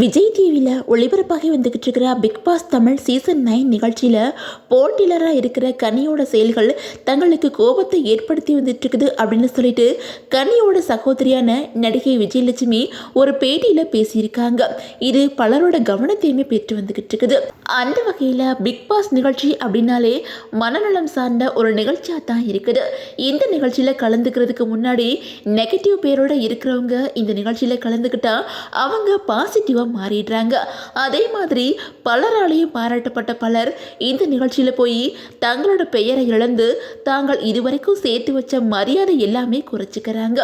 விஜய் டிவியில் ஒளிபரப்பாகி வந்துக்கிட்டு இருக்கிற பிக் பாஸ் தமிழ் சீசன் 9 நிகழ்ச்சியில் போட்டியாளராக இருக்கிற கனியோட செயல்கள் தங்களுக்கு கோபத்தை ஏற்படுத்தி வந்துட்டு இருக்குது அப்படின்னு சொல்லிட்டு கனியோட சகோதரியான நடிகை விஜயலட்சுமி ஒரு பேட்டியில் பேசியிருக்காங்க. இது பலரோட கவனத்தையுமே பெற்று வந்துக்கிட்டு இருக்குது. அந்த வகையில் பிக் பாஸ் நிகழ்ச்சி அப்படின்னாலே மனநலம் சார்ந்த ஒரு நிகழ்ச்சியாக தான் இருக்குது. இந்த நிகழ்ச்சியில் கலந்துக்கிறதுக்கு முன்னாடி நெகட்டிவ் பேரோட இருக்கிறவங்க இந்த நிகழ்ச்சியில் கலந்துக்கிட்டா அவங்க பாசிட்டிவாக மாறிடுறாங்க. அதே மாதிரி பலராலையும் பாராட்டப்பட்ட பலர் இந்த நிகழ்ச்சியில் போய் தங்களோட பெயரை இழந்து தாங்கள் இதுவரைக்கும் சேர்த்து வச்ச மரியாதை எல்லாமே குறைச்சிக்கிறாங்க.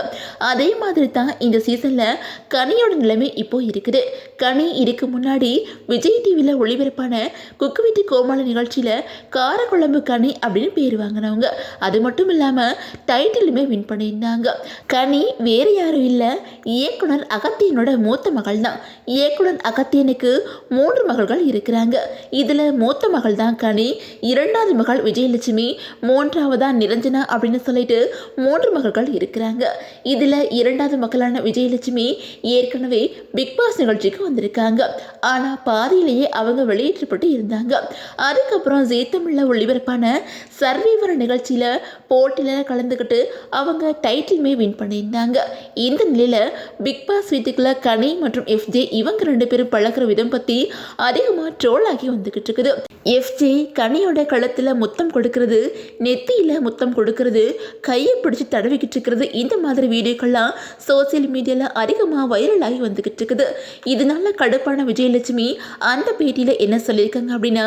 அதே மாதிரி தான் இந்த சீசனில் கனியோட நிலைமை இப்போ இருக்குது. கனி இதுக்கு முன்னாடி விஜய் டிவியில் ஒளிபரப்பான குக்கு வித்து கோமாளி நிகழ்ச்சியில் காரக்குழம்பு கனி அப்படின்னு பேர் வாங்கினவங்க. அது மட்டும் இல்லாமல் டைட்டிலுமே வின் பண்ணியிருந்தாங்க. கனி வேறு யாரும் இல்லை, இயக்குனர் அகத்தியனோட மூத்த மகள் தான். இயக்குனர் அகத்தியனுக்கு 3 மகள்கள் இருக்கிறாங்க. இதில் மூத்த மகள் தான் கனி, 2வது மகள் விஜயலட்சுமி, 3வதா நிரஞ்சனா அப்படின்னு சொல்லிட்டு 3 மகள்கள் இருக்கிறாங்க. இதில் 2வது மகளான விஜயலட்சுமி ஏற்கனவே பிக் பாஸ் நிகழ்ச்சிக்கு வந்திருக்காங்க. ஆனால் பாதியிலேயே அவங்க வெளியேற்றப்பட்டு இருந்தாங்க. அதுக்கப்புறம் ஜீத்தமிழ்ல ஒளிபரப்பான சர்வைவர் நிகழ்ச்சியில் போட்டியில் கலந்துக்கிட்டு அவங்க டைட்டிலுமே வின் பண்ணியிருந்தாங்க. இந்த நிலையில் பிக் பாஸ் வீட்டுக்குள்ள கனி மற்றும் எஃப்ஜே இவங்க 2 பேரும் பழகிற விதம் பற்றி அதிகமாக ட்ரோல் ஆகி வந்துக்கிட்டு இருக்குது. எஃப்ஜே கனியோட கழுத்தில் முத்தம் கொடுக்கறது, நெத்தியில் முத்தம் கொடுக்கறது, கையை பிடிச்சி தடவிக்கிட்டு இருக்கிறது, இந்த மாதிரி வீடியோக்கள்லாம் சோசியல் மீடியாவில் அதிகமாக வைரல் ஆகி வந்துக்கிட்டு இருக்குது. இதனால கடுப்பான விஜயலட்சுமி அந்த பேட்டியில் என்ன சொல்லியிருக்காங்க அப்படின்னா,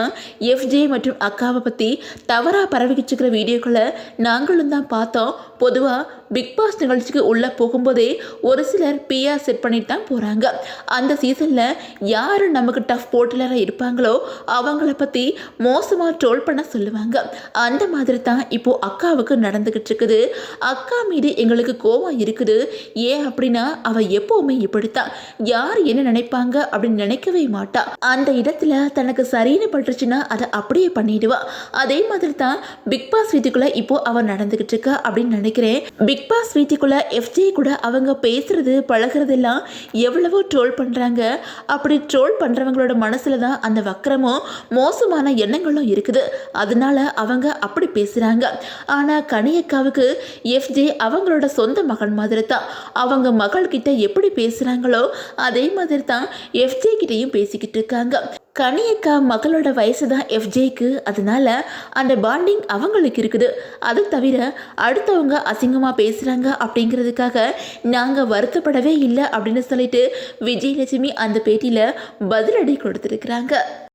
எஃப்ஜே மற்றும் அக்காவை பற்றி தவறாக பரவிக்கிட்டு இருக்கிற வீடியோக்களை நாங்களும் தான் பார்த்தோம். பொதுவாக பிக் பாஸ் நிகழ்ச்சிக்கு உள்ளே போகும்போதே ஒரு சிலர் பிஆர் செட் பண்ணிட்டு தான் போகிறாங்க. அந்த சீசனில் யார் நமக்கு டஃப் போட்டிலராக இருப்பாங்களோ அவங்கள பற்றி மோசமாக ட்ரோல் பண்ண சொல்லுவாங்க. அந்த மாதிரி தான் இப்போது அக்காவுக்கு நடந்துக்கிட்டு இருக்குது. அக்கா மீது எங்களுக்கு கோபம் இருக்குது. ஏன் அப்படின்னா அவள் எப்போவுமே இப்படித்தான், யார் என்ன நினைப்பாங்க அப்படின்னு நினைக்கவே மாட்டா. அந்த இடத்துல தனக்கு சரின்னு பட்டுருச்சுன்னா அதை அப்படியே பண்ணிடுவா. அதே மாதிரி தான் பிக் பாஸ் வீட்டுக்குள்ளே இப்போது அவள் நடந்துக்கிட்டு இருக்கா அப்படின்னு நினைக்கிறேன். பிக் பாஸ் வீட்டுக்குள்ளே எஃப்ஜே கூட அவங்க பேசுறது பழகிறதெல்லாம் எவ்வளவோ ட்ரோல் பண்ணுறாங்க. அப்படி ட்ரோல் பண்ணுறவங்களோட மனசில் தான் அந்த வக்கரமும் மோசமான எண்ணங்களும் இருக்குது. அதனால அவங்க அப்படி பேசுகிறாங்க. ஆனால் கனியக்காவுக்கு எஃப்ஜே அவங்களோட சொந்த மகன் மாதிரி தான். அவங்க மகள்கிட்ட எப்படி பேசுகிறாங்களோ அதே மாதிரி தான் எஃப்ஜே கிட்டையும் பேசிக்கிட்டு இருக்காங்க. கனியக்கா மகளோட வயசு தான் எஃப்ஜேக்கு. அதனால அந்த பாண்டிங் அவங்களுக்கு இருக்குது. அது தவிர அடுத்தவங்க அசிங்கமாக பேசுகிறாங்க அப்படிங்கிறதுக்காக நாங்கள் வருத்தப்படவே இல்லை அப்படின்னு சொல்லிட்டு விஜயலட்சுமி அந்த பேட்டியில் பதிலடி கொடுத்துருக்குறாங்க.